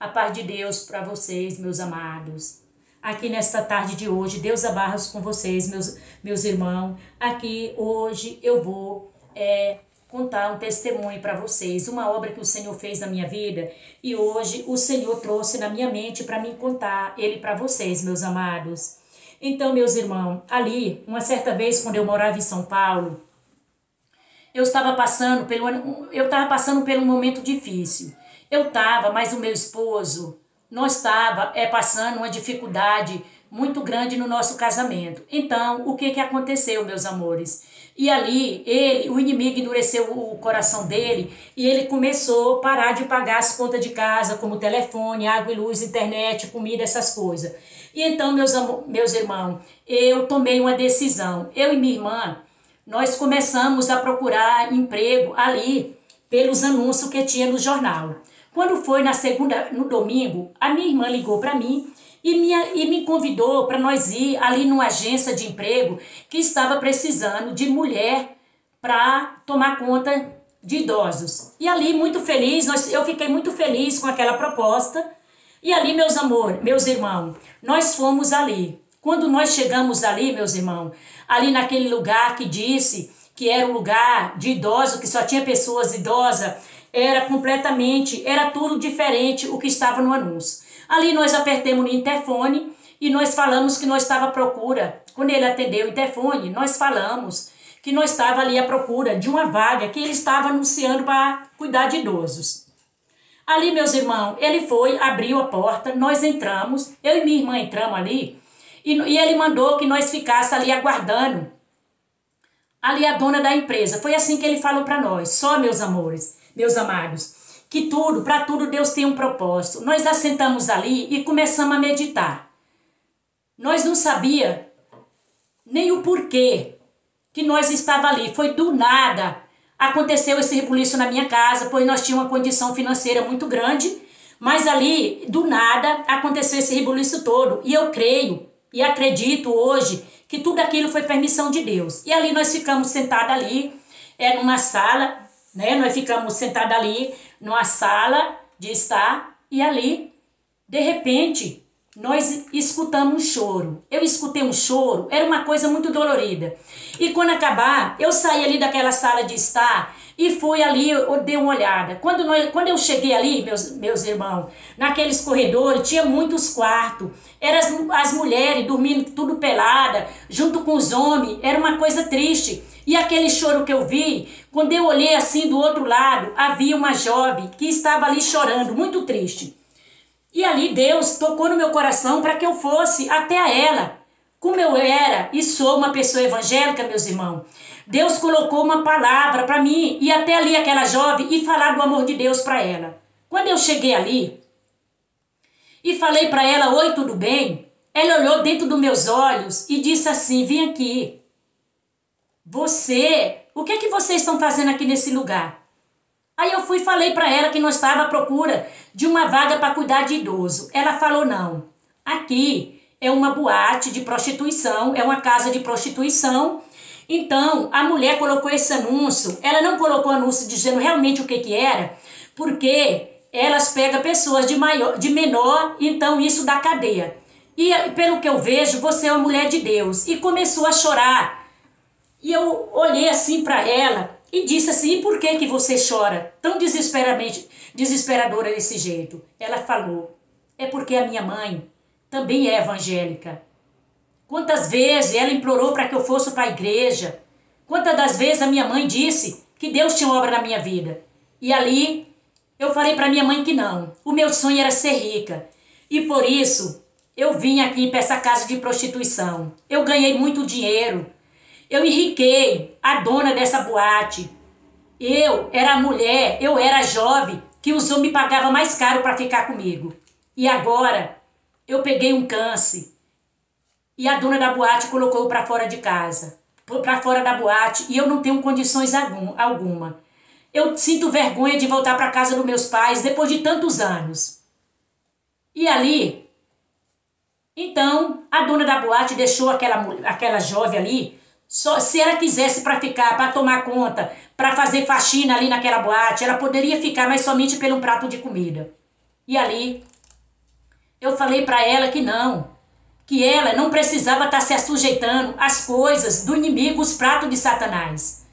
A paz de Deus para vocês, meus amados. Aqui nesta tarde de hoje, Deus abarra com vocês, meus irmãos. Aqui hoje eu vou contar um testemunho para vocês, uma obra que o Senhor fez na minha vida. E hoje o Senhor trouxe na minha mente para mim contar ele para vocês, meus amados. Então, meus irmãos, ali, uma certa vez, quando eu morava em São Paulo, eu estava passando por um momento difícil. Mas o meu esposo, nós estava passando uma dificuldade muito grande no nosso casamento. Então, o que aconteceu, meus amores? E ali, o inimigo endureceu o coração dele e ele começou a parar de pagar as contas de casa, como telefone, água e luz, internet, comida, essas coisas. E então, meus irmãos, eu tomei uma decisão. Eu e minha irmã, nós começamos a procurar emprego ali pelos anúncios que tinha no jornal. Quando foi no domingo, a minha irmã ligou para mim e me convidou para nós ir ali numa agência de emprego que estava precisando de mulher para tomar conta de idosos. E ali, muito feliz, eu fiquei muito feliz com aquela proposta. E ali, meus irmãos, nós fomos ali. Quando nós chegamos ali, meus irmãos, ali naquele lugar que disse que era um lugar de idosos, que só tinha pessoas idosas, era tudo diferente o que estava no anúncio. Ali nós apertamos no interfone e nós falamos que nós estava à procura. Quando ele atendeu o interfone, nós falamos que nós estava ali à procura de uma vaga que ele estava anunciando para cuidar de idosos. Ali, meus irmãos, ele foi, abriu a porta, nós entramos, eu e minha irmã entramos ali e ele mandou que nós ficássemos ali aguardando ali a dona da empresa. Foi assim que ele falou para nós. Só, meus amores, meus amados, que para tudo Deus tem um propósito. Nós assentamos ali e começamos a meditar. Nós não sabia nem o porquê que nós estava ali. Foi do nada. Aconteceu esse rebuliço na minha casa, pois nós tínhamos uma condição financeira muito grande, mas ali, do nada, aconteceu esse rebuliço todo. E eu creio e acredito hoje que tudo aquilo foi permissão de Deus. E ali nós ficamos sentados ali, numa sala, né? Nós ficamos sentados ali, numa sala de estar, e ali, de repente, nós escutamos um choro. Eu escutei um choro, era uma coisa muito dolorida. E quando acabar, eu saí ali daquela sala de estar e fui ali, eu dei uma olhada. Quando eu cheguei ali, meus irmãos, naqueles corredores, tinha muitos quartos. Eram as mulheres dormindo tudo pelada, junto com os homens. Era uma coisa triste. E aquele choro que eu vi, quando eu olhei assim do outro lado, havia uma jovem que estava ali chorando, muito triste. E ali Deus tocou no meu coração para que eu fosse até a ela. Como eu era e sou uma pessoa evangélica, meus irmãos, Deus colocou uma palavra para mim ir até ali aquela jovem e falar do amor de Deus para ela. Quando eu cheguei ali e falei para ela, oi, tudo bem? Ela olhou dentro dos meus olhos e disse assim, vem aqui. O que vocês estão fazendo aqui nesse lugar? Aí eu fui e falei para ela que nós estávamos à procura de uma vaga para cuidar de idoso. Ela falou, não, aqui é uma boate de prostituição, é uma casa de prostituição. Então, a mulher colocou esse anúncio, ela não colocou anúncio dizendo realmente o que era, porque elas pegam pessoas de menor, então isso dá cadeia. E pelo que eu vejo, você é uma mulher de Deus. E começou a chorar. E eu olhei assim para ela e disse assim, e por que você chora tão desesperadora desse jeito? Ela falou, é porque a minha mãe também é evangélica. Quantas vezes ela implorou para que eu fosse para a igreja? Quantas das vezes a minha mãe disse que Deus tinha obra na minha vida? E ali eu falei para minha mãe que não. O meu sonho era ser rica. E por isso eu vim aqui para essa casa de prostituição. Eu ganhei muito dinheiro. Eu enriquei a dona dessa boate. Eu era a mulher, eu era a jovem que os homens me pagavam mais caro para ficar comigo. E agora eu peguei um câncer. E a dona da boate colocou para fora de casa, para fora da boate, e eu não tenho condições alguma. Eu sinto vergonha de voltar para casa dos meus pais depois de tantos anos. E ali, então, a dona da boate deixou aquela jovem ali, só, se ela quisesse para ficar, para tomar conta, para fazer faxina ali naquela boate, ela poderia ficar, mas somente pelo prato de comida. E ali Eu falei para ela que ela não precisava estar se sujeitando às coisas do inimigo, os pratos de Satanás.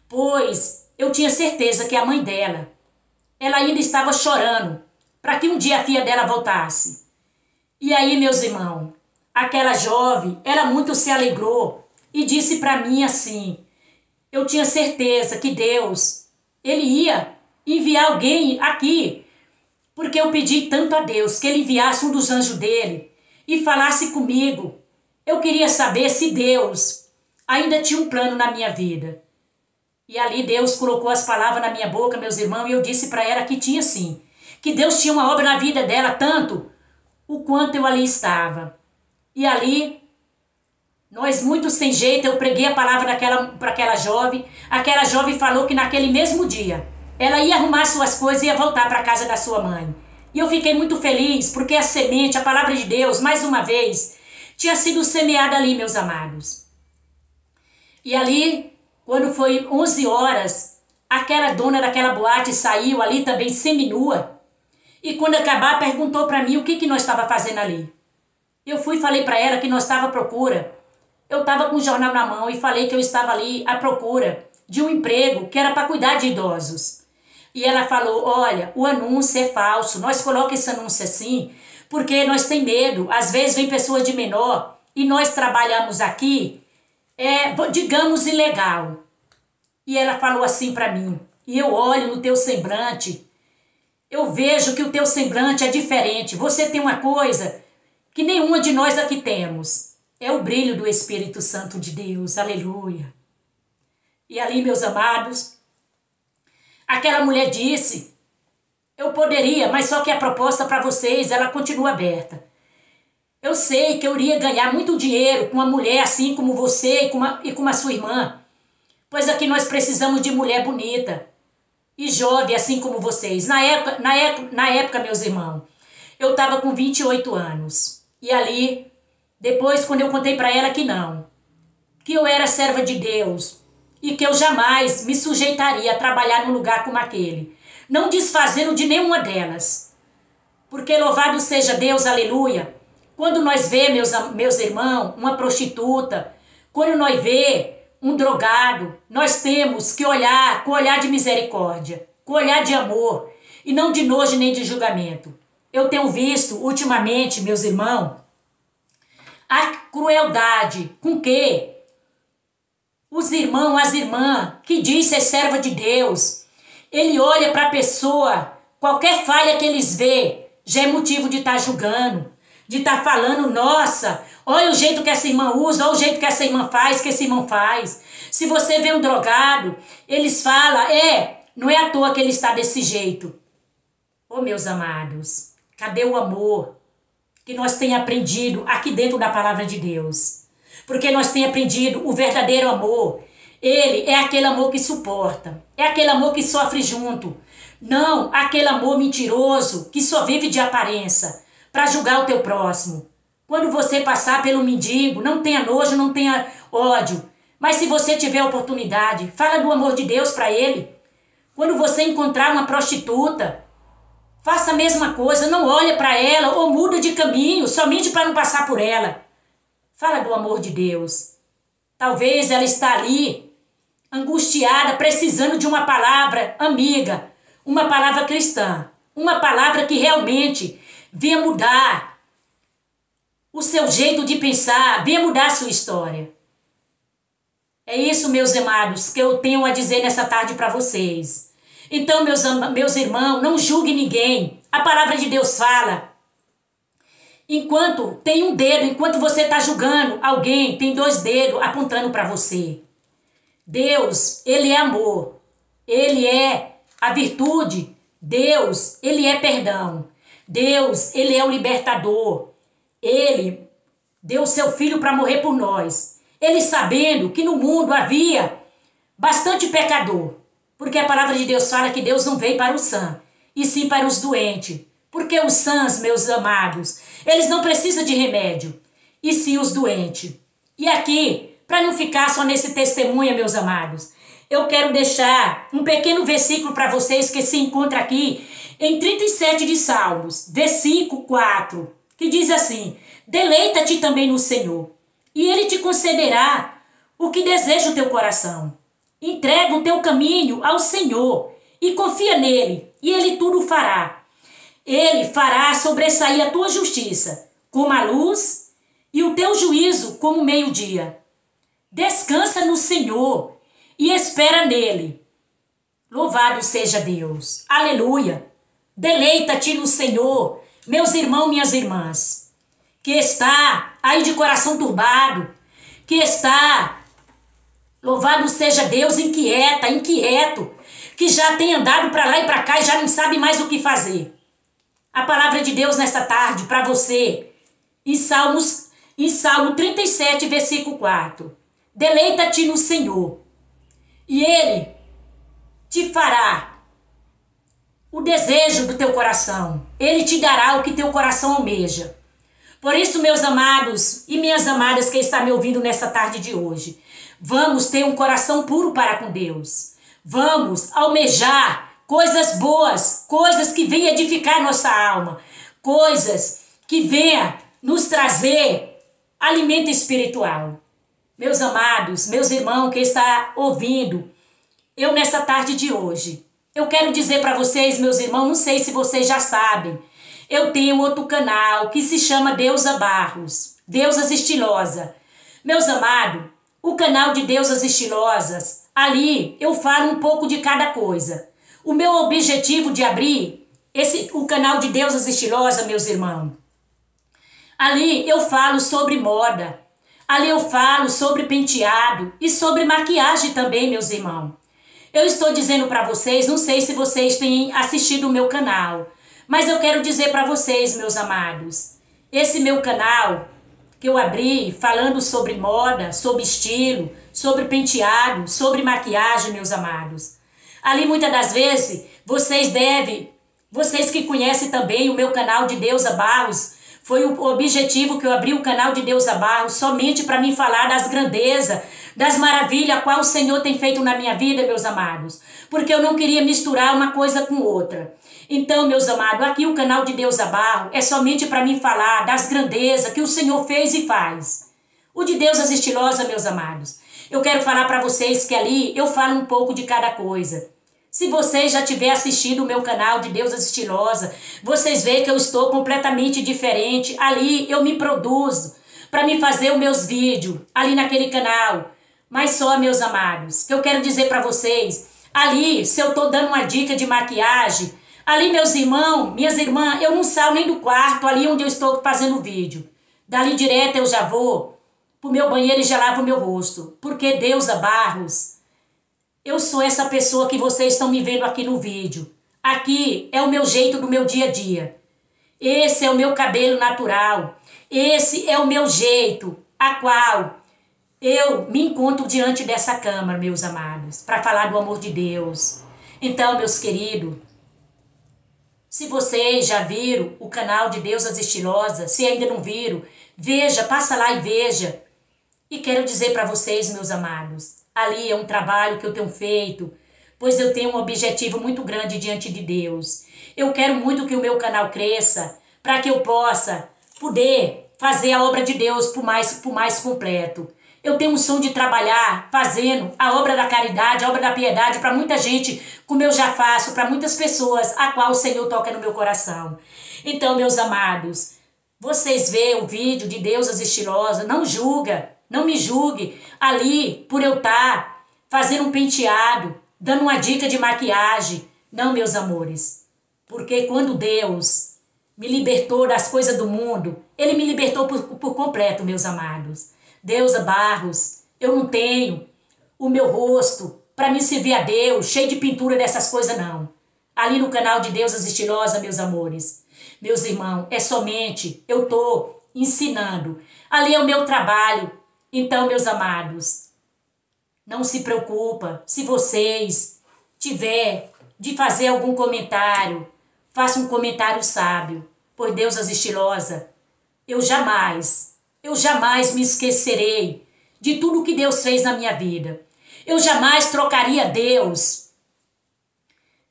Pois eu tinha certeza que a mãe dela, ela ainda estava chorando para que um dia a filha dela voltasse. E aí, meus irmãos, aquela jovem, ela muito se alegrou e disse para mim assim, eu tinha certeza que Deus, Ele ia enviar alguém aqui, porque eu pedi tanto a Deus que Ele enviasse um dos anjos dele e falasse comigo. Eu queria saber se Deus ainda tinha um plano na minha vida. E ali Deus colocou as palavras na minha boca, meus irmãos, e eu disse para ela que tinha sim. Que Deus tinha uma obra na vida dela, tanto o quanto eu ali estava. E ali, nós muito sem jeito, eu preguei a palavra para aquela jovem falou que naquele mesmo dia, ela ia arrumar suas coisas e ia voltar para a casa da sua mãe. E eu fiquei muito feliz, porque a semente, a palavra de Deus, mais uma vez, tinha sido semeada ali, meus amados. E ali, quando foi 11 horas, aquela dona daquela boate saiu ali também seminua. E quando acabar, perguntou para mim o que nós estava fazendo ali. Eu fui e falei para ela que nós estava à procura. Eu estava com um jornal na mão e falei que eu estava ali à procura de um emprego que era para cuidar de idosos. E ela falou, olha, o anúncio é falso, nós colocamos esse anúncio assim, porque nós tem medo. Às vezes vem pessoa de menor e nós trabalhamos aqui, digamos, ilegal. E ela falou assim para mim, e eu olho no teu semblante, eu vejo que o teu semblante é diferente. Você tem uma coisa que nenhuma de nós aqui temos. É o brilho do Espírito Santo de Deus. Aleluia. E ali, meus amados, aquela mulher disse, eu poderia, mas só que a proposta para vocês, ela continua aberta. Eu sei que eu iria ganhar muito dinheiro com uma mulher assim como você e com a sua irmã. Pois aqui nós precisamos de mulher bonita e jovem, assim como vocês. Na época, meus irmãos, eu estava com 28 anos. E ali, depois, quando eu contei para ela que eu era serva de Deus e que eu jamais me sujeitaria a trabalhar num lugar como aquele, não desfazendo de nenhuma delas. Porque louvado seja Deus, aleluia, quando nós vemos, meus irmãos, uma prostituta, quando nós vemos um drogado, nós temos que olhar com olhar de misericórdia, com olhar de amor e não de nojo nem de julgamento. Eu tenho visto ultimamente, meus irmãos, a crueldade com que os irmãos, as irmãs, que diz ser serva de Deus, ele olha para a pessoa, qualquer falha que eles vê, já é motivo de estar julgando, de estar falando, nossa, olha o jeito que essa irmã usa, olha o jeito que essa irmã faz, que esse irmão faz. Se você vê um drogado, eles falam, não é à toa que ele está desse jeito. Oh, meus amados, cadê o amor que nós temos aprendido aqui dentro da palavra de Deus? Porque nós temos aprendido o verdadeiro amor. Ele é aquele amor que suporta, é aquele amor que sofre junto. Não aquele amor mentiroso que só vive de aparência para julgar o teu próximo. Quando você passar pelo mendigo, não tenha nojo, não tenha ódio. Mas se você tiver oportunidade, fala do amor de Deus para ele. Quando você encontrar uma prostituta, faça a mesma coisa, não olha para ela ou muda de caminho somente para não passar por ela. Fala do amor de Deus. Talvez ela está ali, angustiada, precisando de uma palavra amiga, uma palavra cristã, uma palavra que realmente venha mudar o seu jeito de pensar, venha mudar a sua história. É isso, meus amados, que eu tenho a dizer nessa tarde para vocês. Então, meus irmãos, não julgue ninguém. A palavra de Deus fala. Enquanto tem um dedo, enquanto você está julgando alguém, tem 2 dedos apontando para você. Deus, ele é amor. Ele é a virtude. Deus, ele é perdão. Deus, ele é o libertador. Ele deu o seu filho para morrer por nós. Ele sabendo que no mundo havia bastante pecador. Porque a palavra de Deus fala que Deus não veio para os sãs, e sim para os doentes. Porque os sãs, meus amados, eles não precisam de remédio, e sim os doentes. E aqui, para não ficar só nesse testemunho, meus amados, eu quero deixar um pequeno versículo para vocês que se encontra aqui em 37 de Salmos, versículo 4, que diz assim: deleita-te também no Senhor, e Ele te concederá o que deseja o teu coração. Entrega o teu caminho ao Senhor e confia nele, e Ele tudo fará. Ele fará sobressair a tua justiça como a luz e o teu juízo como o meio-dia. Descansa no Senhor e espera nele. Louvado seja Deus. Aleluia. Deleita-te no Senhor, meus irmãos, minhas irmãs, que está aí de coração turbado, que está, louvado seja Deus, inquieto, que já tem andado para lá e para cá e já não sabe mais o que fazer. A palavra de Deus nessa tarde para você, em Salmo 37, versículo 4. Deleita-te no Senhor, e Ele te fará o desejo do teu coração. Ele te dará o que teu coração almeja. Por isso, meus amados e minhas amadas que estão me ouvindo nessa tarde de hoje, vamos ter um coração puro para com Deus. Vamos almejar coisas boas, coisas que venham edificar nossa alma, coisas que venham nos trazer alimento espiritual. Meus amados, meus irmãos que estão ouvindo, eu nessa tarde de hoje, eu quero dizer para vocês, meus irmãos, não sei se vocês já sabem, eu tenho outro canal que se chama Deusa Barros, Deusas Estilosa. Meus amados, o canal de Deusas Estilosas, ali eu falo um pouco de cada coisa. O meu objetivo de abrir o canal de Deusas Estilosas, meus irmãos, ali eu falo sobre moda, ali eu falo sobre penteado e sobre maquiagem também, meus irmãos. Eu estou dizendo para vocês, não sei se vocês têm assistido o meu canal, mas eu quero dizer para vocês, meus amados, esse meu canal que eu abri falando sobre moda, sobre estilo, sobre penteado, sobre maquiagem, meus amados. Ali muitas das vezes vocês que conhecem também o meu canal de Deusa Barros, foi o objetivo que eu abri o canal de Deusa Barros somente para mim falar das grandezas, das maravilhas qual o Senhor tem feito na minha vida, meus amados. Porque eu não queria misturar uma coisa com outra. Então, meus amados, aqui o canal de Deusa Barros é somente para mim falar das grandezas que o Senhor fez e faz. O de Deusas Estilosas, meus amados, eu quero falar para vocês que ali eu falo um pouco de cada coisa. Se vocês já tiverem assistido o meu canal de Deusas Estilosas, vocês veem que eu estou completamente diferente. Ali eu me produzo para me fazer os meus vídeos, ali naquele canal. Mas só, meus amados, que eu quero dizer para vocês, ali, se eu estou dando uma dica de maquiagem, ali, meus irmãos, minhas irmãs, eu não saio nem do quarto, ali onde eu estou fazendo o vídeo. Dali direto eu já vou pro meu banheiro e já lavo o meu rosto. Porque Deusa Barros, eu sou essa pessoa que vocês estão me vendo aqui no vídeo. Aqui é o meu jeito do meu dia a dia. Esse é o meu cabelo natural. Esse é o meu jeito, a qual eu me encontro diante dessa câmara, meus amados, para falar do amor de Deus. Então, meus queridos, se vocês já viram o canal de Deusas Estilosas, se ainda não viram, veja, passa lá e veja. E quero dizer para vocês, meus amados, ali é um trabalho que eu tenho feito, pois eu tenho um objetivo muito grande diante de Deus. Eu quero muito que o meu canal cresça, para que eu possa poder fazer a obra de Deus por mais completo. Eu tenho um sonho de trabalhar fazendo a obra da caridade, a obra da piedade para muita gente, como eu já faço, para muitas pessoas, a qual o Senhor toca no meu coração. Então, meus amados, vocês veem o vídeo de Deusas Estilosas, não julga, não me julgue ali por eu estar fazendo um penteado, dando uma dica de maquiagem. Não, meus amores, porque quando Deus me libertou das coisas do mundo, Ele me libertou por completo, meus amados. Deusa Barros, eu não tenho o meu rosto para me servir a Deus, cheio de pintura dessas coisas, não. Ali no canal de Deusas Estilosas, meus amores, meus irmãos, é somente eu estou ensinando. Ali é o meu trabalho. Então, meus amados, não se preocupa se vocês tiver de fazer algum comentário, faça um comentário sábio, pois Deusas Estilosas, eu jamais me esquecerei de tudo que Deus fez na minha vida. Eu jamais trocaria Deus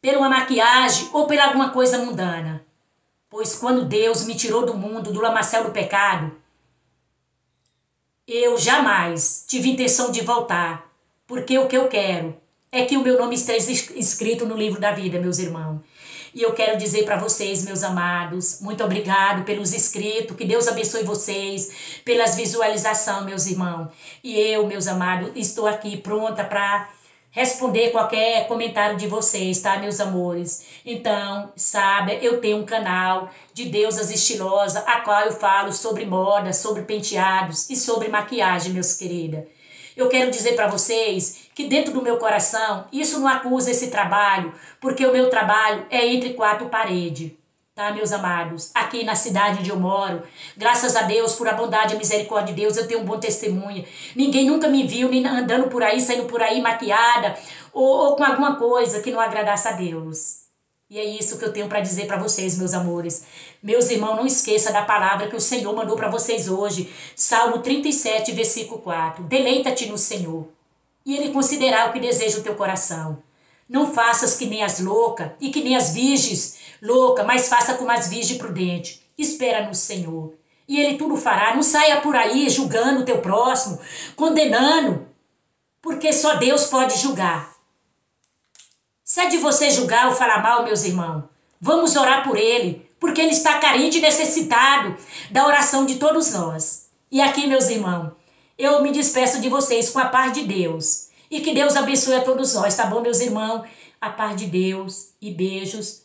por uma maquiagem ou por alguma coisa mundana. Pois quando Deus me tirou do mundo, do lamaçal do pecado, eu jamais tive intenção de voltar, porque o que eu quero é que o meu nome esteja escrito no livro da vida, meus irmãos. E eu quero dizer para vocês, meus amados, muito obrigado pelos inscritos, que Deus abençoe vocês, pelas visualizações, meus irmãos. E eu, meus amados, estou aqui pronta para responder qualquer comentário de vocês, tá, meus amores? Então, sabe, eu tenho um canal de Deusas Estilosas, a qual eu falo sobre moda, sobre penteados e sobre maquiagem, meus queridas. Eu quero dizer para vocês que dentro do meu coração, isso não acusa esse trabalho, porque o meu trabalho é entre quatro paredes, tá, meus amados? Aqui na cidade onde eu moro, graças a Deus, por a bondade e a misericórdia de Deus, eu tenho um bom testemunho. Ninguém nunca me viu nem andando por aí, saindo por aí maquiada ou com alguma coisa que não agradasse a Deus. E é isso que eu tenho para dizer para vocês, meus amores. Meus irmãos, não esqueça da palavra que o Senhor mandou para vocês hoje. Salmo 37, versículo 4. Deleita-te no Senhor, e Ele considerará o que deseja o teu coração. Não faças que nem as loucas e que nem as virgens loucas, mas faça como as virgens prudentes. Espera no Senhor, e Ele tudo fará. Não saia por aí julgando o teu próximo, condenando, porque só Deus pode julgar. Se é de você julgar ou falar mal, meus irmãos, vamos orar por ele, porque ele está carente e necessitado da oração de todos nós. E aqui, meus irmãos, eu me despeço de vocês com a paz de Deus. E que Deus abençoe a todos nós, tá bom, meus irmãos? A paz de Deus e beijos.